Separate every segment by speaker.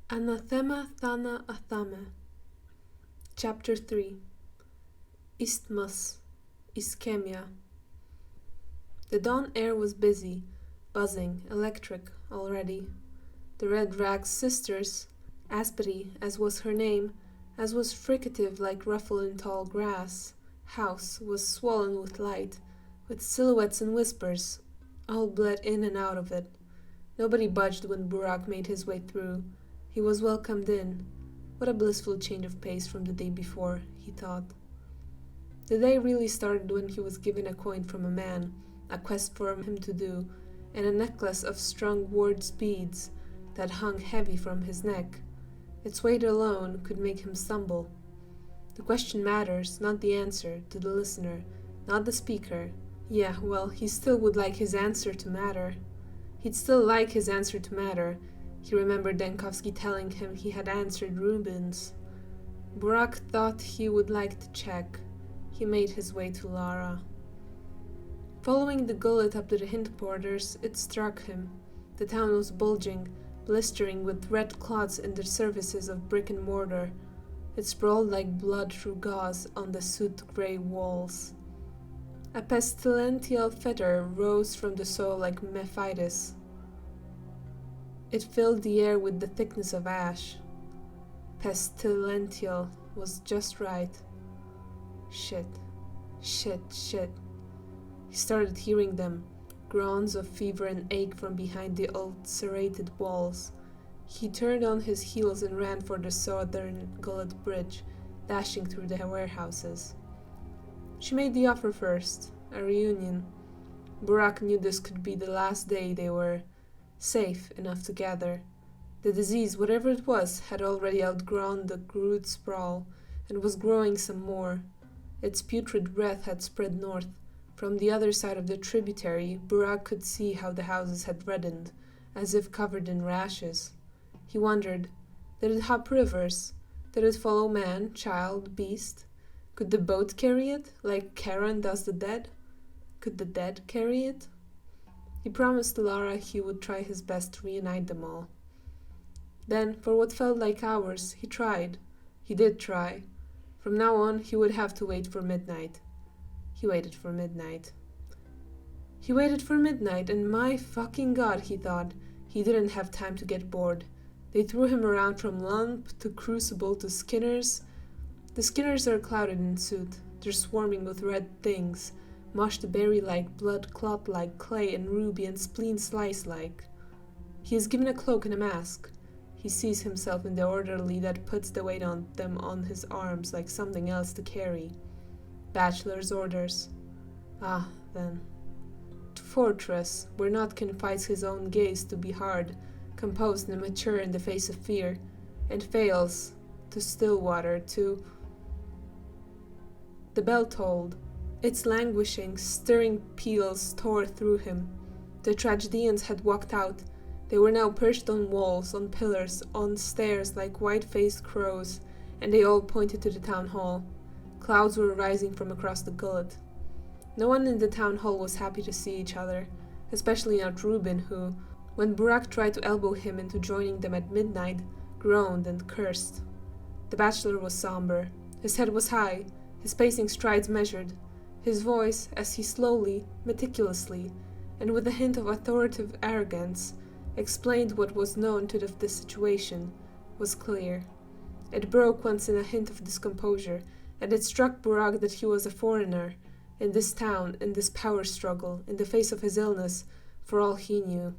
Speaker 1: ANATHEMA, THÁNA, ATHAMÉ. Chapter 3. Isthmus, Ischemia. The dawn air was busy, buzzing, electric already. The Red Rag's sisters, Asperi, as was her name, as was fricative like ruffle in tall grass, house was swollen with light, with silhouettes and whispers, all bled in and out of it. Nobody budged when Burak made his way through. He was welcomed in. What a blissful change of pace from the day before, he thought. The day really started when he was given a coin from a man, a quest for him to do, and a necklace of strung quartz beads that hung heavy from his neck. Its weight alone could make him stumble. The question matters, not the answer, to the listener, not the speaker. Yeah, well, he still would like his answer to matter. He'd still like his answer to matter. He remembered Denkovsky telling him he had answered Rubens. Burak thought he would like to check. He made his way to Lara. Following the gullet up to the hindquarters, it struck him. The town was bulging, blistering with red clots in the surfaces of brick and mortar. It sprawled like blood through gauze on the soot-grey walls. A pestilential fetor rose from the soil like mephitis. It filled the air with the thickness of ash. Pestilential was just right. Shit. He started hearing them, groans of fever and ache from behind the ulcerated walls. He turned on his heels and ran for the southern gullet bridge, dashing through the warehouses. She made the offer first, a reunion. Burak knew this could be the last day they were safe enough to gather. The disease, whatever it was, had already outgrown the crude sprawl and was growing some more. Its putrid breath had spread north. From the other side of the tributary, Burak could see how the houses had reddened, as if covered in rashes. He wondered, did it hop rivers? Did it follow man, child, beast? Could the boat carry it, like Charon does the dead? Could the dead carry it? He promised Lara he would try his best to reunite them all. Then, for what felt like hours, he tried. He did try. From now on, he would have to wait for midnight. He waited for midnight. And my fucking god, he thought, he didn't have time to get bored. They threw him around from lump to crucible to Skinners. The Skinners are clouded in soot. They're swarming with red things, mushed berry-like, blood clot-like, clay and ruby and spleen slice-like. He is given a cloak and a mask. He sees himself in the orderly that puts the weight on them on his arms like something else to carry. Bachelor's orders. Ah, then. To Fortress, where Notkin fights his own gaze to be hard, composed and mature in the face of fear, and fails. To Stillwater, to... The bell tolled. Its languishing, stirring peals tore through him. The tragedians had walked out. They were now perched on walls, on pillars, on stairs like white-faced crows, and they all pointed to the town hall. Clouds were rising from across the gullet. No one in the town hall was happy to see each other, especially not Reuben, who, when Burak tried to elbow him into joining them at midnight, groaned and cursed. The bachelor was somber. His head was high, his pacing strides measured. His voice, as he slowly, meticulously, and with a hint of authoritative arrogance, explained what was known to the situation, was clear. It broke once in a hint of discomposure, and it struck Burak that he was a foreigner, in this town, in this power struggle, in the face of his illness, for all he knew.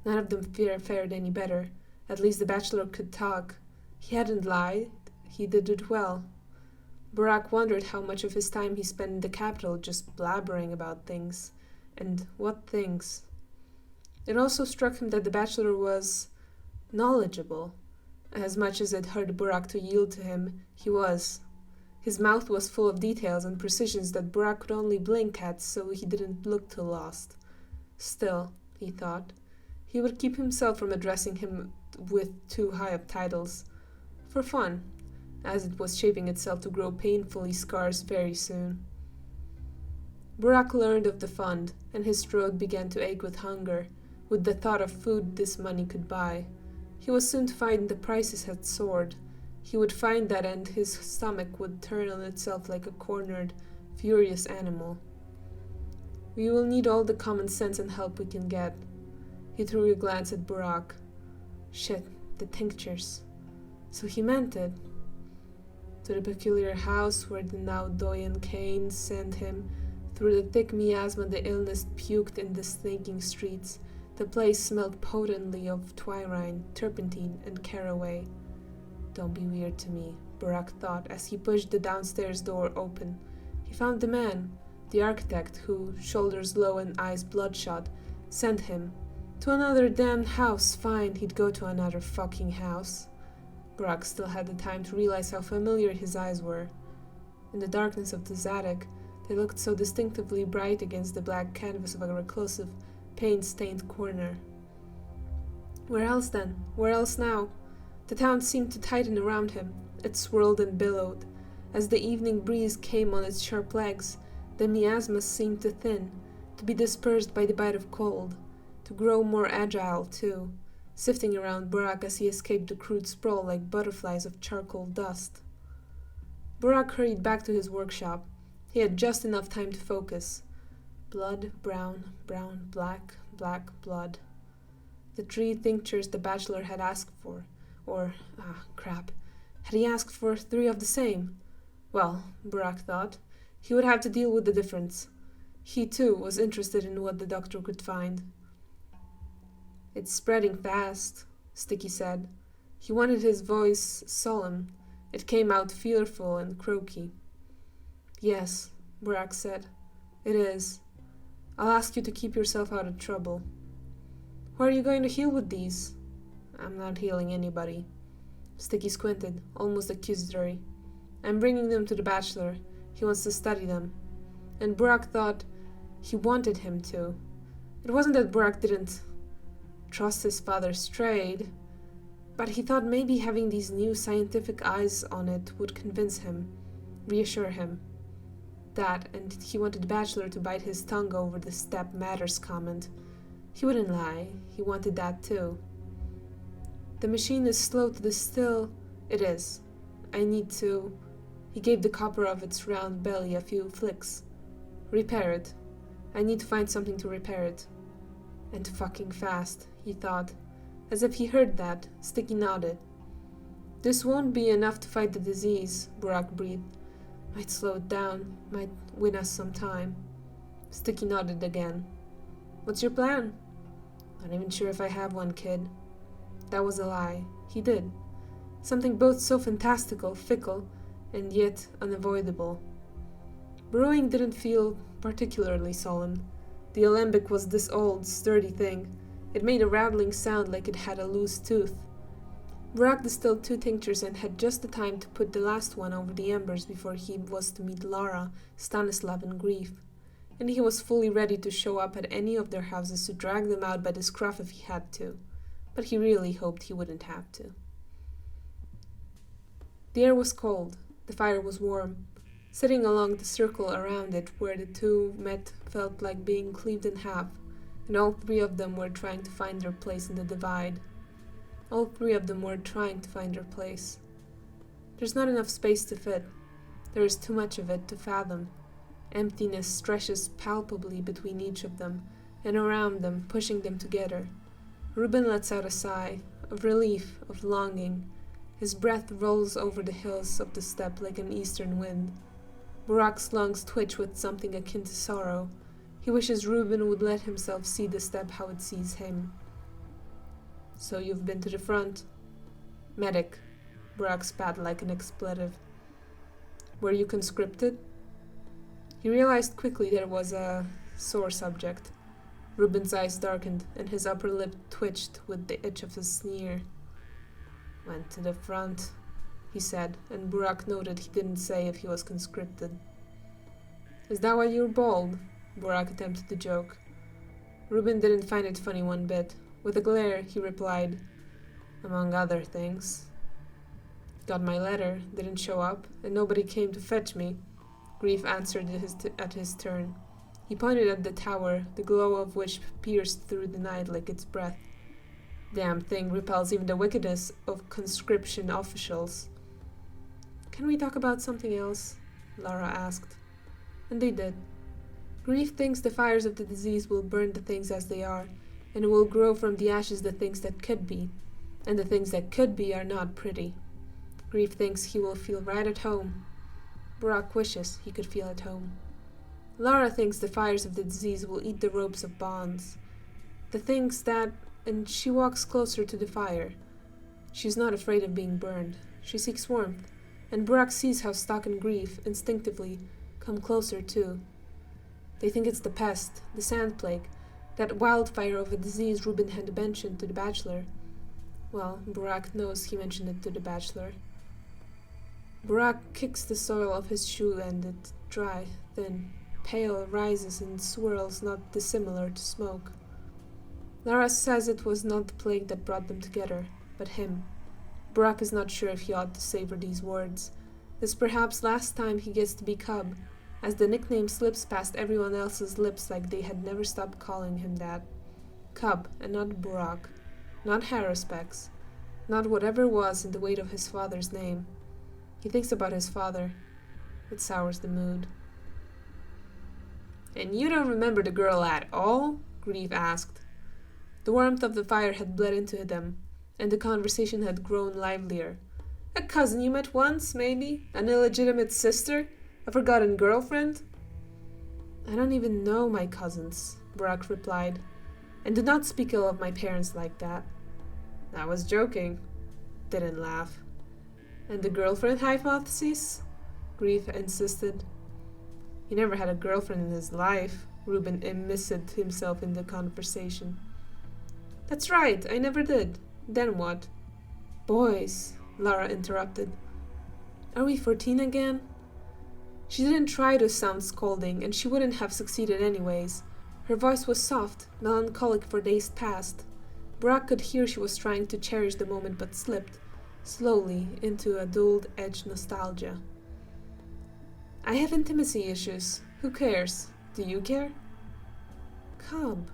Speaker 1: None of them fared any better. At least the bachelor could talk. He hadn't lied. He did it well. Burak wondered how much of his time he spent in the capital just blabbering about things. And what things? It also struck him that the bachelor was knowledgeable. As much as it hurt Burak to yield to him, he was. His mouth was full of details and precisions that Burak could only blink at so he didn't look too lost. Still, he thought, he would keep himself from addressing him with too high of titles. For fun, as it was shaping itself to grow painfully scarce very soon. Burak learned of the fund, and his throat began to ache with hunger, with the thought of food this money could buy. He was soon to find the prices had soared. He would find that, and his stomach would turn on itself like a cornered, furious animal. We will need all the common sense and help we can get. He threw a glance at Burak. Shit, the tinctures. So he meant it. To the peculiar house where the now Doyen Kane sent him, through the thick miasma the illness puked in the snaking streets. The place smelled potently of twyrine, turpentine, and caraway. Don't be weird to me, Burak thought as he pushed the downstairs door open. He found the man, the architect who, shoulders low and eyes bloodshot, sent him. To another damned house, fine, he'd go to another fucking house. Burak still had the time to realize how familiar his eyes were. In the darkness of the attic, they looked so distinctively bright against the black canvas of a reclusive, paint-stained corner. Where else then? Where else now? The town seemed to tighten around him. It swirled and billowed. As the evening breeze came on its sharp legs, the miasma seemed to thin, to be dispersed by the bite of cold, to grow more agile, too, sifting around Burak as he escaped the crude sprawl like butterflies of charcoal dust. Burak hurried back to his workshop. He had just enough time to focus. Blood, brown, brown, black, black, blood. The 3 tinctures the bachelor had asked for. Or, crap. Had he asked for 3 of the same? Well, Burak thought, he would have to deal with the difference. He, too, was interested in what the doctor could find. It's spreading fast, Sticky said. He wanted his voice solemn. It came out fearful and croaky. Yes, Burak said. It is. I'll ask you to keep yourself out of trouble. Who are you going to heal with these? I'm not healing anybody. Sticky squinted, almost accusatory. I'm bringing them to the bachelor. He wants to study them. And Burak thought he wanted him to. It wasn't that Burak didn't trust his father's trade, but he thought maybe having these new scientific eyes on it would convince him, reassure him. That, and he wanted the bachelor to bite his tongue over the step matters comment. He wouldn't lie, he wanted that too. The machine is slow to distill. It is. I need to... He gave the copper of its round belly a few flicks. Repair it. I need to find something to repair it. And fucking fast, he thought. As if he heard that, Sticky nodded. This won't be enough to fight the disease, Burak breathed. Might slow it down, might win us some time. Sticky nodded again. What's your plan? Not even sure if I have one, kid. That was a lie. He did. Something both so fantastical, fickle, and yet unavoidable. Brewing didn't feel particularly solemn. The alembic was this old, sturdy thing. It made a rattling sound like it had a loose tooth. Burak distilled 2 tinctures and had just the time to put the last one over the embers before he was to meet Lara, Stanislav, and Grief. And he was fully ready to show up at any of their houses to drag them out by the scruff if he had to. But he really hoped he wouldn't have to. The air was cold. The fire was warm. Sitting along the circle around it where the 2 met felt like being cleaved in half, and all 3 of them were trying to find their place in the divide. All 3 of them were trying to find their place. There's not enough space to fit. There is too much of it to fathom. Emptiness stretches palpably between each of them, and around them, pushing them together. Ruben lets out a sigh, of relief, of longing. His breath rolls over the hills of the steppe like an eastern wind. Burak's lungs twitch with something akin to sorrow. He wishes Ruben would let himself see the steppe how it sees him. So you've been to the front? Medic. Burak spat like an expletive. Were you conscripted? He realized quickly there was a sore subject. Ruben's eyes darkened, and his upper lip twitched with the itch of a sneer. Went to the front, he said, and Burak noted he didn't say if he was conscripted. Is that why you're bald? Burak attempted to joke. Ruben didn't find it funny one bit. With a glare, he replied, among other things. Got my letter, didn't show up, and nobody came to fetch me. Grief answered at his turn. He pointed at the tower, the glow of which pierced through the night like its breath. Damn thing repels even the wickedness of conscription officials. Can we talk about something else? Lara asked. And they did. Grief thinks the fires of the disease will burn the things as they are, and it will grow from the ashes the things that could be, and the things that could be are not pretty. Grief thinks he will feel right at home. Brock wishes he could feel at home. Lara thinks the fires of the disease will eat the ropes of bonds, the things that, and she walks closer to the fire. She's not afraid of being burned. She seeks warmth, and Brock sees how stock and grief, instinctively, come closer too. They think it's the pest, the sand plague, that wildfire of a disease Reuben had mentioned to the bachelor. Well, Brock knows he mentioned it to the bachelor. Brock kicks the soil off his shoe and it, dry, thin, pale, rises and swirls not dissimilar to smoke. Lara says it was not the plague that brought them together, but him. Brock is not sure if he ought to savor these words. This perhaps last time he gets to be Cub, as the nickname slips past everyone else's lips like they had never stopped calling him that. Cub, and not Brock, not Harrispex, not whatever was in the weight of his father's name. He thinks about his father. It sours the mood. And you don't remember the girl at all? Grief asked. The warmth of the fire had bled into them, and the conversation had grown livelier. A cousin you met once, maybe? An illegitimate sister? A forgotten girlfriend? I don't even know my cousins, Brock replied. And do not speak ill of my parents like that. I was joking. Didn't laugh. And the girlfriend hypothesis? Grief insisted. He never had a girlfriend in his life, Reuben immisced himself in the conversation. That's right, I never did. Then what? Boys, Lara interrupted. Are we 14 again? She didn't try to sound scolding, and she wouldn't have succeeded anyways. Her voice was soft, melancholic for days past. Brock could hear she was trying to cherish the moment but slipped, slowly, into a dulled-edged nostalgia. I have intimacy issues. Who cares? Do you care? Cub.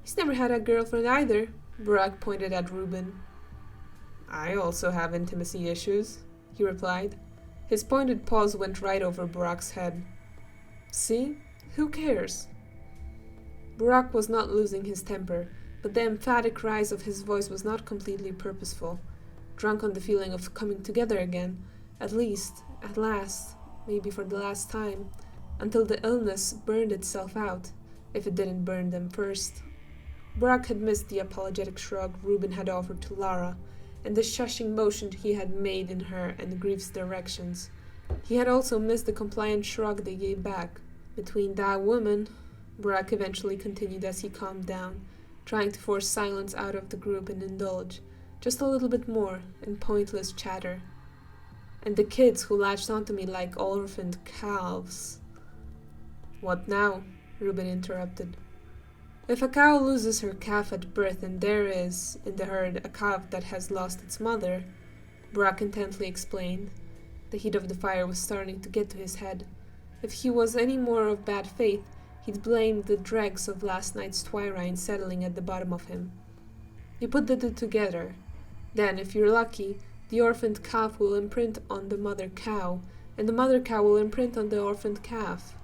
Speaker 1: He's never had a girlfriend either, Brock pointed at Reuben. I also have intimacy issues, he replied. His pointed paws went right over Brock's head. See? Who cares? Brock was not losing his temper, but the emphatic rise of his voice was not completely purposeful. Drunk on the feeling of coming together again, at least, at last, maybe for the last time, until the illness burned itself out, if it didn't burn them first. Brock had missed the apologetic shrug Reuben had offered to Lara, and the shushing motion he had made in her and Grief's directions. He had also missed the compliant shrug they gave back. Between that woman, Brock eventually continued as he calmed down, trying to force silence out of the group and indulge, just a little bit more, in pointless chatter. And the kids who latched onto me like orphaned calves. What now? Reuben interrupted. If a cow loses her calf at birth and there is, in the herd, a calf that has lost its mother, Brock intently explained. The heat of the fire was starting to get to his head. If he was any more of bad faith, he'd blame the dregs of last night's twirine settling at the bottom of him. You put the two together. Then, if you're lucky, the orphaned calf will imprint on the mother cow, and the mother cow will imprint on the orphaned calf,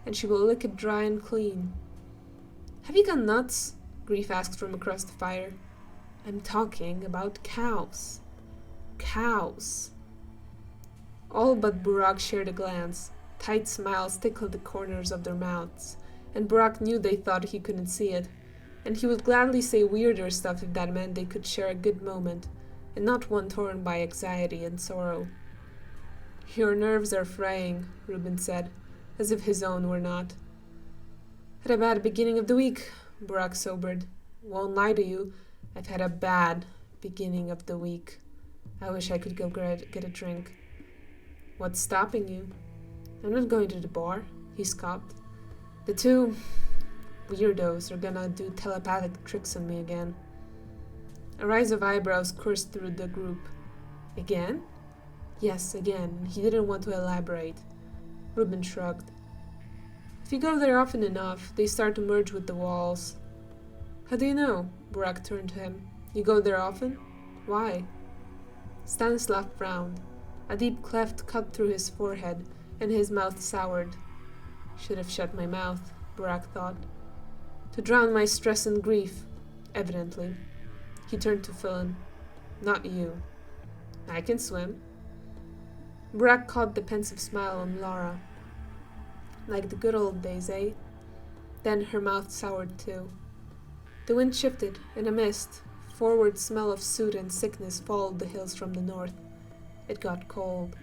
Speaker 1: and she will lick it dry and clean. Have you gone nuts? Grief asked from across the fire. I'm talking about cows. Cows. All but Burak shared a glance. Tight smiles tickled the corners of their mouths, and Burak knew they thought he couldn't see it, and he would gladly say weirder stuff if that meant they could share a good moment, and not one torn by anxiety and sorrow. Your nerves are fraying, Reuben said, as if his own were not. Had a bad beginning of the week, Burak sobered. Won't lie to you, I've had a bad beginning of the week. I wish I could go get a drink. What's stopping you? I'm not going to the bar, he scoffed. The two weirdos are gonna do telepathic tricks on me again. A rise of eyebrows coursed through the group. Again? Yes, again. He didn't want to elaborate. Reuben shrugged. If you go there often enough, they start to merge with the walls. How do you know? Burak turned to him. You go there often? Why? Stanislav frowned. A deep cleft cut through his forehead, and his mouth soured. Should have shut my mouth, Burak thought. To drown my stress and grief, evidently. He turned to Philin. Not you. I can swim. Burak caught the pensive smile on Lara. Like the good old days, eh? Then her mouth soured too. The wind shifted, and a mist, forward smell of soot and sickness followed the hills from the north. It got cold.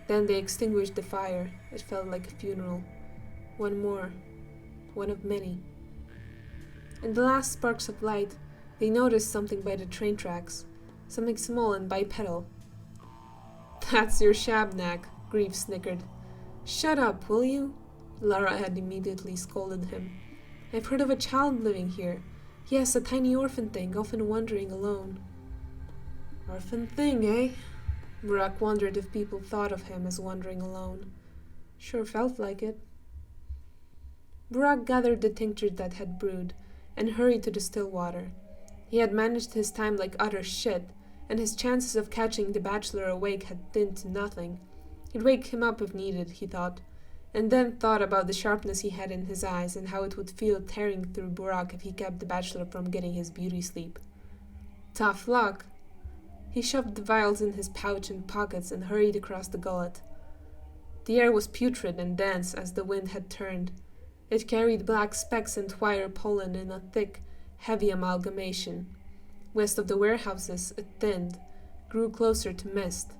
Speaker 1: Then they extinguished the fire. It felt like a funeral. One more. One of many. In the last sparks of light, they noticed something by the train tracks. Something small and bipedal. That's your Shabnak, Grieve snickered. Shut up, will you? Lara had immediately scolded him. I've heard of a child living here. Yes, a tiny orphan thing, often wandering alone. Orphan thing, eh? Burak wondered if people thought of him as wandering alone. Sure felt like it. Burak gathered the tincture that had brewed, and hurried to the still water. He had managed his time like utter shit, and his chances of catching the bachelor awake had thinned to nothing. He'd wake him up if needed, he thought, and then thought about the sharpness he had in his eyes and how it would feel tearing through Burak if he kept the bachelor from getting his beauty sleep. Tough luck. He shoved the vials in his pouch and pockets and hurried across the gullet. The air was putrid and dense as the wind had turned. It carried black specks and wire pollen in a thick, heavy amalgamation. West of the warehouses it thinned, grew closer to mist.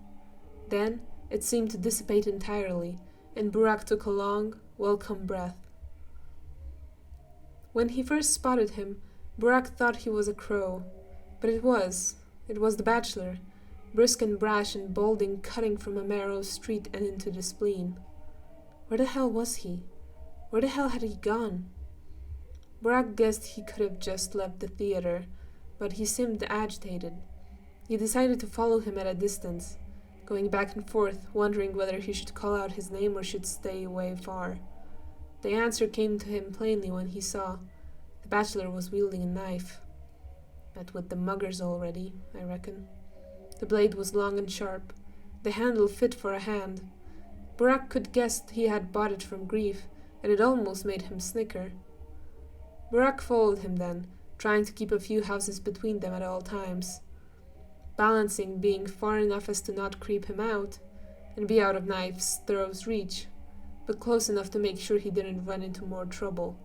Speaker 1: Then it seemed to dissipate entirely, and Burak took a long, welcome breath. When he first spotted him, Burak thought he was a crow, but it was the bachelor, brisk and brash and balding, cutting from a narrow street and into the spleen. Where the hell was he? Where the hell had he gone? Burak guessed he could have just left the theater, but he seemed agitated. He decided to follow him at a distance, going back and forth, wondering whether he should call out his name or should stay away far. The answer came to him plainly when he saw the bachelor was wielding a knife. Met with the muggers already, I reckon. The blade was long and sharp, the handle fit for a hand. Burak could guess he had bought it from Grief, and it almost made him snicker. Burak followed him then, trying to keep a few houses between them at all times, balancing being far enough as to not creep him out, and be out of knife's throw's reach, but close enough to make sure he didn't run into more trouble.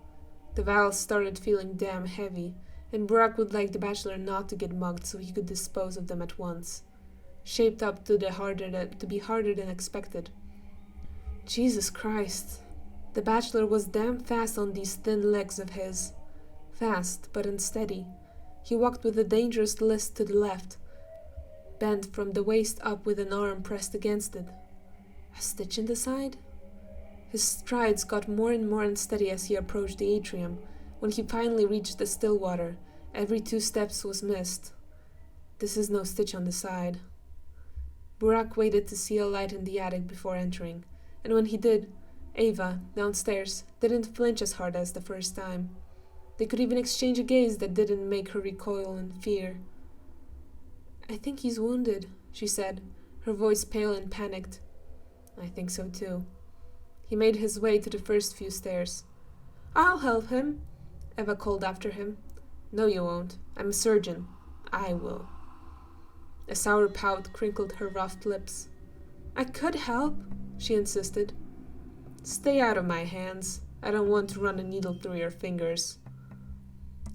Speaker 1: The vials started feeling damn heavy, and Burak would like the bachelor not to get mugged so he could dispose of them at once, shaped up to be harder than expected. Jesus Christ! The bachelor was damn fast on these thin legs of his. Fast, but unsteady. He walked with a dangerous list to the left, bent from the waist up with an arm pressed against it. A stitch in the side? His strides got more and more unsteady as he approached the atrium. When he finally reached the still water, every 2 steps was missed. This is no stitch on the side. Burak waited to see a light in the attic before entering, and when he did, Ava, downstairs, didn't flinch as hard as the first time. They could even exchange a gaze that didn't make her recoil in fear. I think he's wounded, she said, her voice pale and panicked. I think so too. He made his way to the first few stairs. I'll help him, Eva called after him. No, you won't. I'm a surgeon. I will. A sour pout crinkled her rough lips. I could help, she insisted. Stay out of my hands. I don't want to run a needle through your fingers.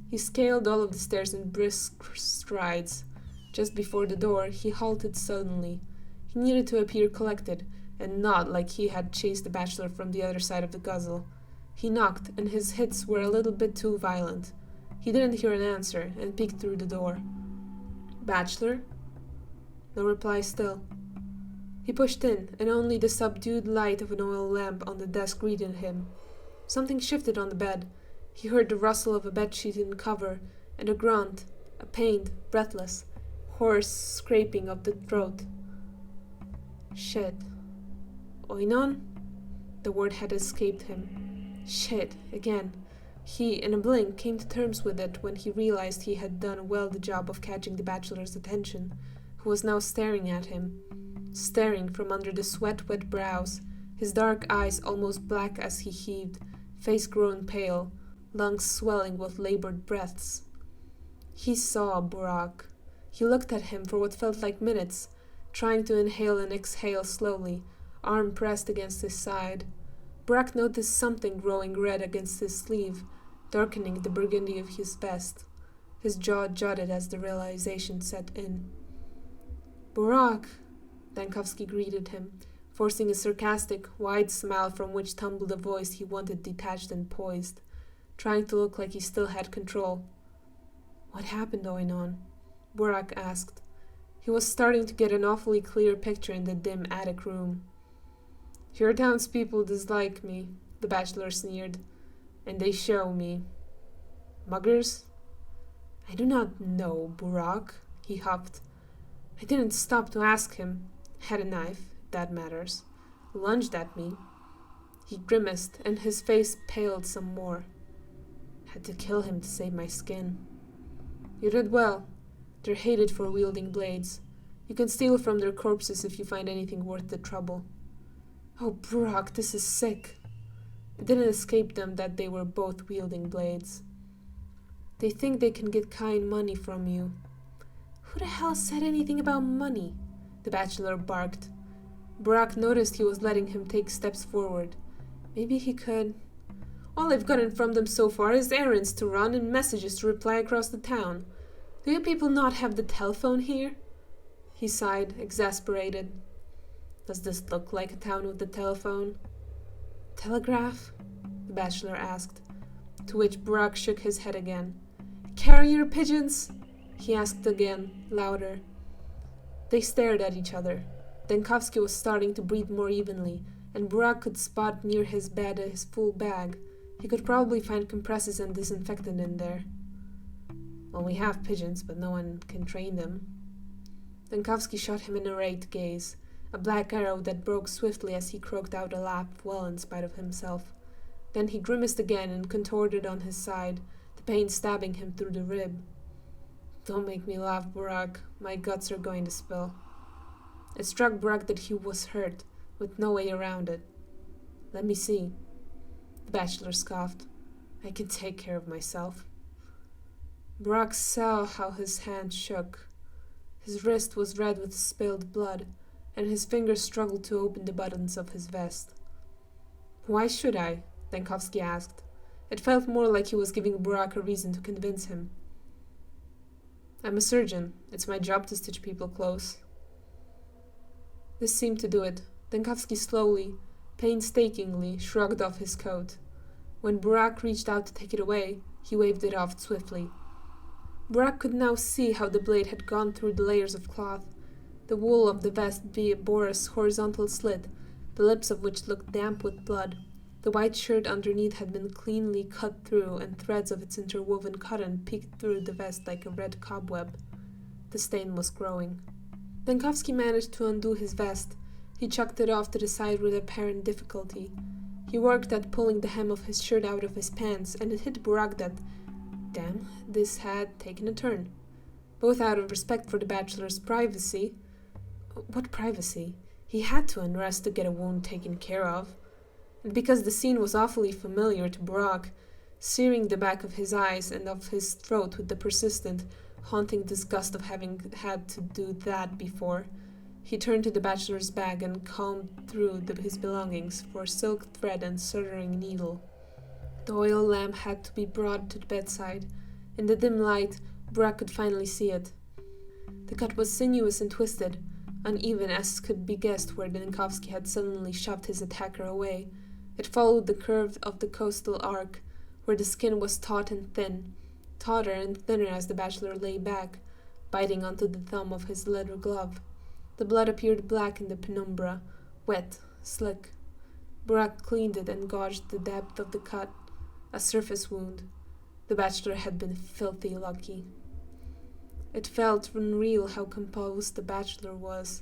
Speaker 1: He scaled all of the stairs in brisk strides. Just before the door, he halted suddenly. He needed to appear collected, and not like he had chased the bachelor from the other side of the guzzle. He knocked, and his hits were a little bit too violent. He didn't hear an answer, and peeked through the door. Bachelor? No reply still. He pushed in, and only the subdued light of an oil lamp on the desk greeted him. Something shifted on the bed. He heard the rustle of a bedsheet in cover, and a grunt, a pained, breathless, hoarse scraping of the throat. Shit. Oinon? The word had escaped him. Shit, again. He, in a blink, came to terms with it when he realized he had done well the job of catching the bachelor's attention, who was now staring at him, staring from under the sweat-wet brows, his dark eyes almost black as he heaved, face grown pale, lungs swelling with labored breaths. He saw Burak. He looked at him for what felt like minutes, trying to inhale and exhale slowly, arm pressed against his side. Burak noticed something growing red against his sleeve, darkening the burgundy of his vest. His jaw jutted as the realization set in. "Burak!" Dankovsky greeted him, forcing a sarcastic, wide smile from which tumbled a voice he wanted detached and poised, trying to look like he still had control. "What happened, Oinon?" Burak asked. He was starting to get an awfully clear picture in the dim attic room. "Your townspeople dislike me," the bachelor sneered, "and they show me." "Muggers?" "I do not know, Burak," he huffed. "I didn't stop to ask him. Had a knife, if that matters. Lunged at me." He grimaced, and his face paled some more. "Had to kill him to save my skin." "You did well. They're hated for wielding blades. You can steal from their corpses if you find anything worth the trouble." "Oh, Burak, this is sick." It didn't escape them that they were both wielding blades. "They think they can get kind money from you." "Who the hell said anything about money?" the bachelor barked. Burak noticed he was letting him take steps forward. Maybe he could... "All I've gotten from them so far is errands to run and messages to reply across the town. Do you people not have the telephone here?" He sighed, exasperated. "Does this look like a town with a telephone?" "Telegraph?" the bachelor asked, to which Burak shook his head again. "Carrier pigeons?" he asked again, louder. They stared at each other. Dankovsky was starting to breathe more evenly, and Burak could spot near his bed his full bag. He could probably find compresses and disinfectant in there. "Well, we have pigeons, but no one can train them." Dankovsky shot him an irate gaze, a black arrow that broke swiftly as he croaked out a laugh well in spite of himself. Then he grimaced again and contorted on his side, the pain stabbing him through the rib. "Don't make me laugh, Burak. My guts are going to spill." It struck Burak that he was hurt, with no way around it. "Let me see." The bachelor scoffed. "I can take care of myself." Burak saw how his hand shook. His wrist was red with spilled blood, and his fingers struggled to open the buttons of his vest. "Why should I?" Dankovsky asked. It felt more like he was giving Burak a reason to convince him. "I'm a surgeon. It's my job to stitch people close." This seemed to do it. Dankovsky slowly, painstakingly, shrugged off his coat. When Burak reached out to take it away, he waved it off swiftly. Burak could now see how the blade had gone through the layers of cloth. The wool of the vest bore a horizontal slit, the lips of which looked damp with blood. The white shirt underneath had been cleanly cut through, and threads of its interwoven cotton peeked through the vest like a red cobweb. The stain was growing. Dankovsky managed to undo his vest. He chucked it off to the side with apparent difficulty. He worked at pulling the hem of his shirt out of his pants, and it hit Burak that, damn, this had taken a turn. Both out of respect for the bachelor's privacy. What privacy? He had to undress to get a wound taken care of. And because the scene was awfully familiar to Burak, searing the back of his eyes and of his throat with the persistent, haunting disgust of having had to do that before, he turned to the bachelor's bag and combed through his belongings for a silk thread and soldering needle. The oil lamp had to be brought to the bedside. In the dim light, Burak could finally see it. The cut was sinuous and twisted, uneven as could be guessed where Dankovsky had suddenly shoved his attacker away. It followed the curve of the coastal arc, where the skin was taut and thin, tauter and thinner as the bachelor lay back, biting onto the thumb of his leather glove. The blood appeared black in the penumbra, wet, slick. Burak cleaned it and gauged the depth of the cut, a surface wound. The bachelor had been filthy lucky. It felt unreal how composed the bachelor was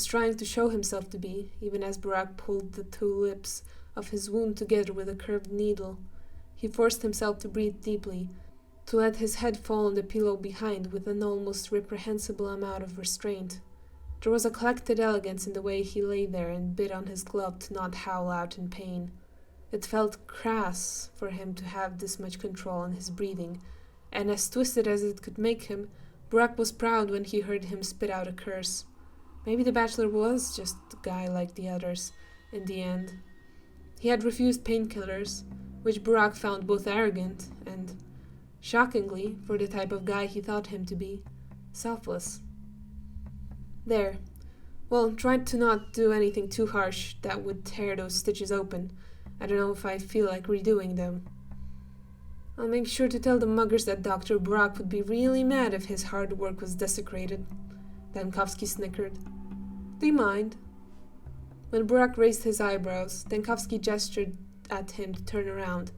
Speaker 1: trying to show himself to be, even as Burak pulled the two lips of his wound together with a curved needle. He forced himself to breathe deeply, to let his head fall on the pillow behind with an almost reprehensible amount of restraint. There was a collected elegance in the way he lay there and bit on his glove to not howl out in pain. It felt crass for him to have this much control on his breathing, and as twisted as it could make him, Burak was proud when he heard him spit out a curse. Maybe the bachelor was just a guy like the others, in the end. He had refused painkillers, which Burak found both arrogant and, shockingly, for the type of guy he thought him to be, selfless. There. Well, try to not do anything too harsh that would tear those stitches open. I don't know if I feel like redoing them. I'll make sure to tell the muggers that Dr. Burak would be really mad if his hard work was desecrated. Dankowski snickered. Do you mind? When Burak raised his eyebrows, Dankowski gestured at him to turn around.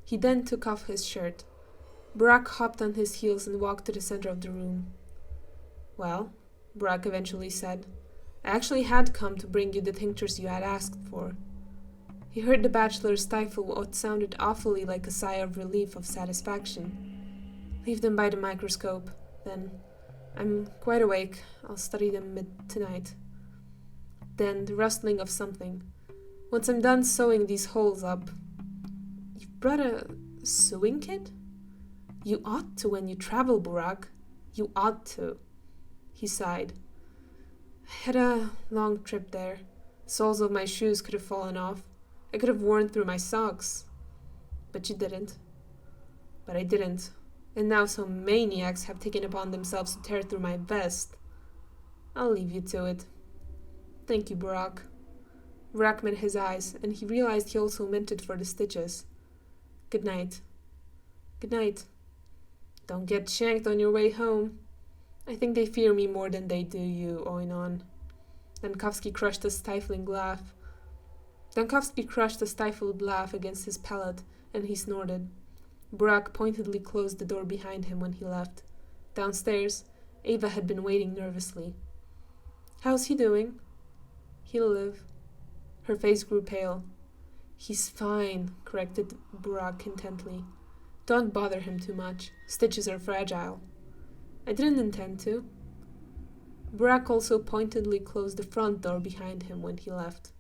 Speaker 1: He then took off his shirt. Burak hopped on his heels and walked to the center of the room. Well, Burak eventually said, I actually had come to bring you the tinctures you had asked for. He heard the bachelor stifle what sounded awfully like a sigh of relief of satisfaction. Leave them by the microscope, then. I'm quite awake. I'll study them tonight. Then the rustling of something. Once I'm done sewing these holes up. You've brought a sewing kit? You ought to when you travel, Burak. You ought to. He sighed. I had a long trip there. Soles of my shoes could have fallen off. I could have worn through my socks. But you didn't. But I didn't. And now some maniacs have taken upon themselves to tear through my vest. I'll leave you to it. Thank you, Burak. Burak met his eyes, and he realized he also meant it for the stitches. Good night. Good night. Don't get shanked on your way home. I think they fear me more than they do you, Oinon. Dankowski crushed a stifled laugh against his palate, and he snorted. Burak pointedly closed the door behind him when he left. Downstairs, Ava had been waiting nervously. How's he doing? He'll live. Her face grew pale. He's fine, corrected Burak intently. Don't bother him too much. Stitches are fragile. I didn't intend to. Burak also pointedly closed the front door behind him when he left.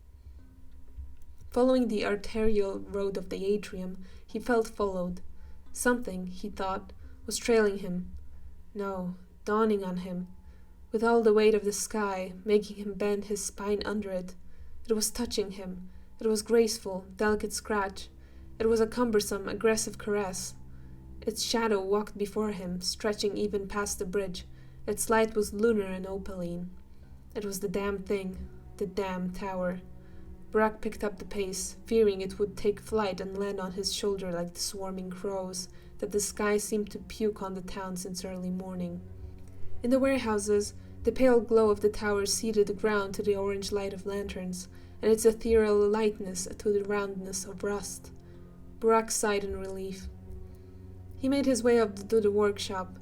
Speaker 1: Following the arterial road of the atrium, he felt followed. Something, he thought, was trailing him. No, dawning on him, with all the weight of the sky, making him bend his spine under it. It was touching him. It was graceful, delicate scratch. It was a cumbersome, aggressive caress. Its shadow walked before him, stretching even past the bridge. Its light was lunar and opaline. It was the damn thing, the damn tower. Burak picked up the pace, fearing it would take flight and land on his shoulder like the swarming crows that the sky seemed to puke on the town since early morning. In the warehouses, the pale glow of the tower seeded the ground to the orange light of lanterns, and its ethereal lightness to the roundness of rust. Burak sighed in relief. He made his way up to the workshop.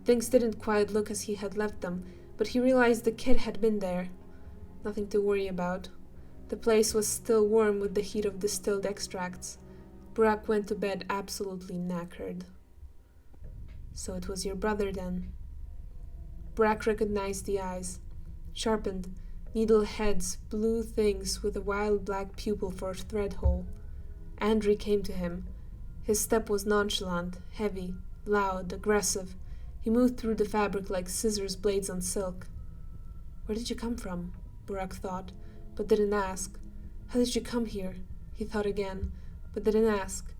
Speaker 1: Things didn't quite look as he had left them, but he realized the kid had been there. Nothing to worry about. The place was still warm with the heat of distilled extracts. Burak went to bed absolutely knackered. So it was your brother then. Burak recognized the eyes. Sharpened, needle heads, blue things with a wild black pupil for a thread hole. Andrew came to him. His step was nonchalant, heavy, loud, aggressive. He moved through the fabric like scissors blades on silk. Where did you come from? Burak thought, but didn't ask. How did you come here? He thought again, but didn't ask.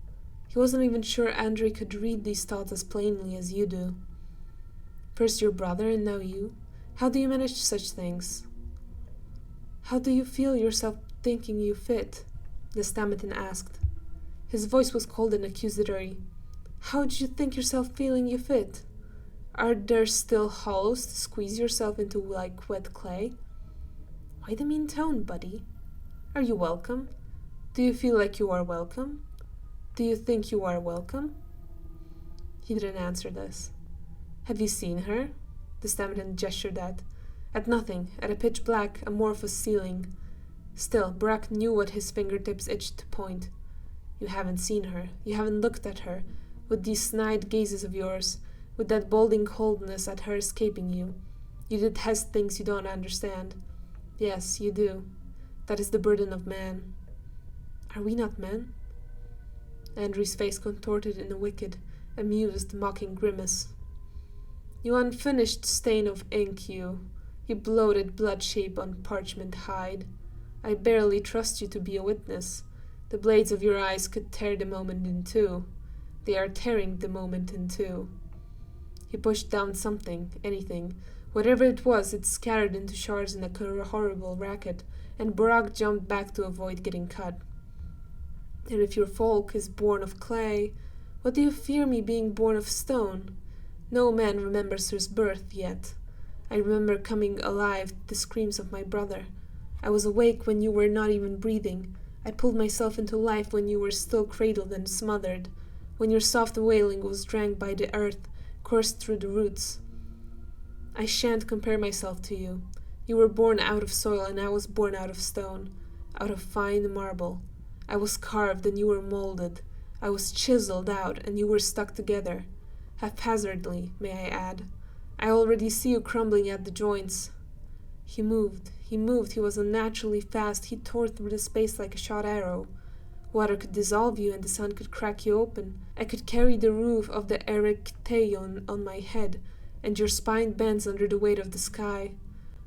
Speaker 1: He wasn't even sure Andrew could read these thoughts as plainly as you do. First your brother and now you? How do you manage such things? How do you feel yourself thinking you fit? The Stammeton asked. His voice was cold and accusatory. How do you think yourself feeling you fit? Are there still hollows to squeeze yourself into like wet clay? Why the mean tone, buddy? Are you welcome? Do you feel like you are welcome? Do you think you are welcome? He didn't answer this. Have you seen her? The Stammeton gestured at nothing, at a pitch-black, amorphous ceiling. Still, Burak knew what his fingertips itched to point. You haven't seen her. You haven't looked at her, with these snide gazes of yours, with that balding coldness at her escaping you. You detest things you don't understand. Yes, you do. That is the burden of man. Are we not men? Andrew's face contorted in a wicked, amused, mocking grimace. You unfinished stain of ink, you bloated blood shape on parchment hide. I barely trust you to be a witness. The blades of your eyes could tear the moment in two. They are tearing the moment in two. He pushed down something, anything. Whatever it was, it scattered into shards in a horrible racket, and Burak jumped back to avoid getting cut. And if your folk is born of clay, what do you fear me being born of stone? No man remembers his birth yet. I remember coming alive to the screams of my brother. I was awake when you were not even breathing. I pulled myself into life when you were still cradled and smothered, when your soft wailing was drank by the earth, coursed through the roots. I shan't compare myself to you. You were born out of soil and I was born out of stone, out of fine marble. I was carved and you were molded. I was chiseled out and you were stuck together. Haphazardly, may I add. I already see you crumbling at the joints. He moved, he was unnaturally fast. He tore through the space like a shot arrow. Water could dissolve you and the sun could crack you open. I could carry the roof of the Erekteion on my head, and your spine bends under the weight of the sky.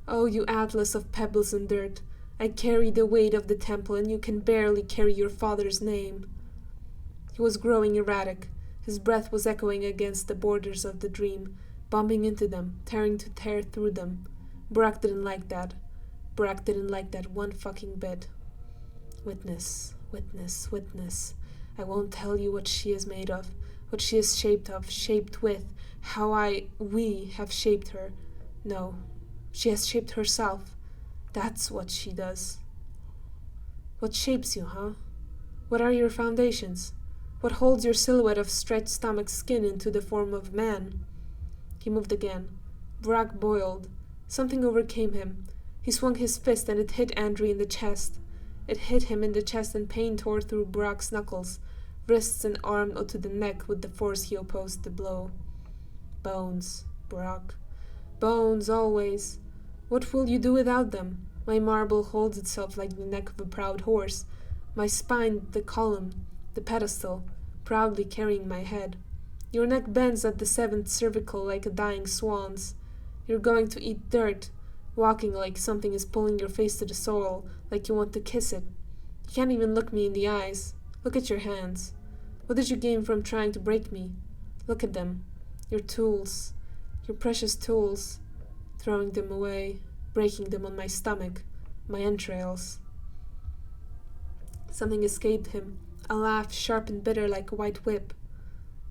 Speaker 1: Oh, you atlas of pebbles and dirt, I carry the weight of the temple, and you can barely carry your father's name. He was growing erratic. His breath was echoing against the borders of the dream, bumping into them, tearing to tear through them. Burak didn't like that. Burak didn't like that one fucking bit. Witness, witness, witness. I won't tell you what she is made of, what she is shaped of, shaped with, how we have shaped her. No, she has shaped herself. That's what she does. What shapes you, huh? What are your foundations? What holds your silhouette of stretched stomach skin into the form of man? He moved again. Burak boiled. Something overcame him. He swung his fist and it hit Andrew in the chest. It hit him in the chest and pain tore through Burak's knuckles, wrists and arm to the neck with the force he opposed the blow. Bones, Burak. Bones, always. What will you do without them? My marble holds itself like the neck of a proud horse. My spine, the column, the pedestal, proudly carrying my head. Your neck bends at the seventh cervical like a dying swan's. You're going to eat dirt, walking like something is pulling your face to the soil, like you want to kiss it. You can't even look me in the eyes. Look at your hands. What did you gain from trying to break me? Look at them. Your tools. Your precious tools. Throwing them away, breaking them on my stomach, my entrails. Something escaped him, a laugh sharp and bitter like a white whip.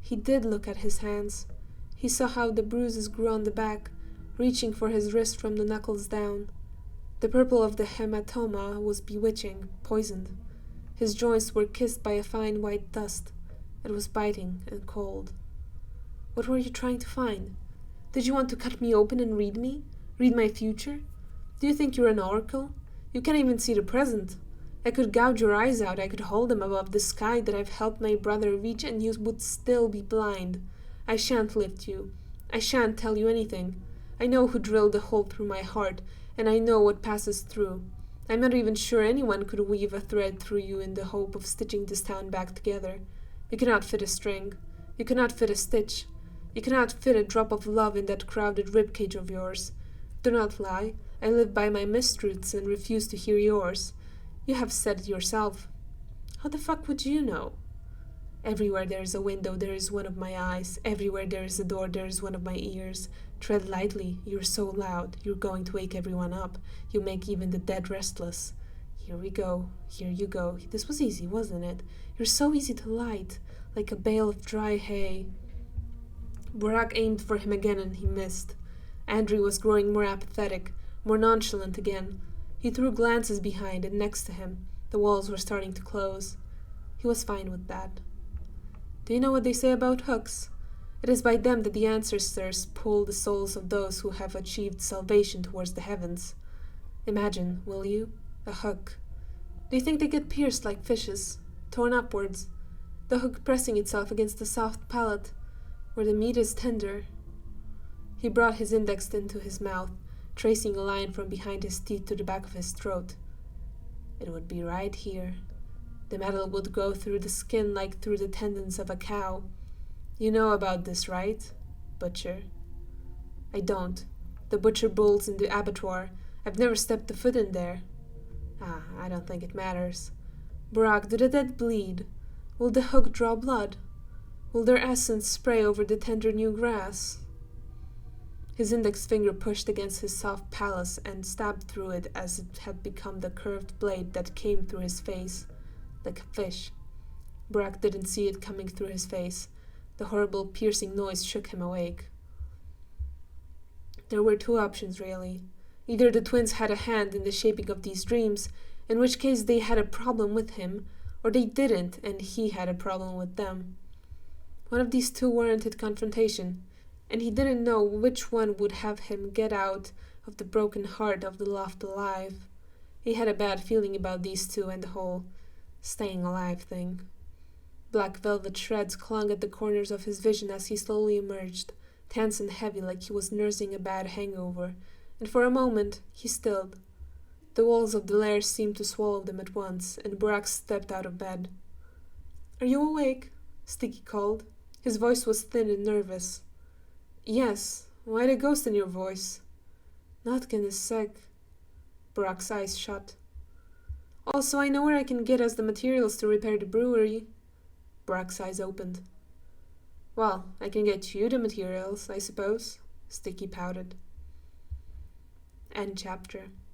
Speaker 1: He did look at his hands. He saw how the bruises grew on the back, reaching for his wrist from the knuckles down. The purple of the hematoma was bewitching, poisoned. His joints were kissed by a fine white dust. It was biting and cold. What were you trying to find? Did you want to cut me open and read me? Read my future? Do you think you're an oracle? You can't even see the present. I could gouge your eyes out, I could hold them above the sky that I've helped my brother reach, and you would still be blind. I shan't lift you. I shan't tell you anything. I know who drilled a hole through my heart, and I know what passes through. I'm not even sure anyone could weave a thread through you in the hope of stitching this town back together. You cannot fit a string. You cannot fit a stitch. You cannot fit a drop of love in that crowded ribcage of yours. Do not lie. I live by my mistruths and refuse to hear yours. You have said it yourself. How the fuck would you know? Everywhere there is a window, there is one of my eyes. Everywhere there is a door, there is one of my ears. Tread lightly. You're so loud. You're going to wake everyone up. You make even the dead restless. Here we go. Here you go. This was easy, wasn't it? You're so easy to light, like a bale of dry hay. Burak aimed for him again and he missed. Andrew was growing more apathetic, more nonchalant again. He threw glances behind and next to him. The walls were starting to close. He was fine with that. Do you know what they say about hooks? It is by them that the ancestors pull the souls of those who have achieved salvation towards the heavens. Imagine, will you, a hook. Do you think they get pierced like fishes? torn upwards, the hook pressing itself against the soft palate, where the meat is tender. He brought his index into his mouth, tracing a line from behind his teeth to the back of his throat. It would be right here. The metal would go through the skin like through the tendons of a cow. You know about this, right, butcher? I don't. The butcher bulls in the abattoir. I've never stepped a foot in there. I don't think it matters. Brock, do the dead bleed? Will the hook draw blood? Will their essence spray over the tender new grass? His index finger pushed against his soft palate and stabbed through it as it had become the curved blade that came through his face, like a fish. Brock didn't see it coming through his face. The horrible piercing noise shook him awake. There were two options, really. Either the twins had a hand in the shaping of these dreams, in which case they had a problem with him, or they didn't, and he had a problem with them. One of these two warranted confrontation, and he didn't know which one would have him get out of the broken heart of the loft alive. He had a bad feeling about these two and the whole staying alive thing. Black velvet shreds clung at the corners of his vision as he slowly emerged, tense and heavy like he was nursing a bad hangover, and for a moment he stilled. The walls of the lair seemed to swallow them at once, and Burak stepped out of bed. "Are you awake?" Sticky called. His voice was thin and nervous. "Yes. Why the ghost in your voice?" "Notkin is sick." Burak's eyes shut. "Also, I know where I can get us the materials to repair the brewery." Burak's eyes opened. "Well, I can get you the materials, I suppose," Sticky pouted. End chapter.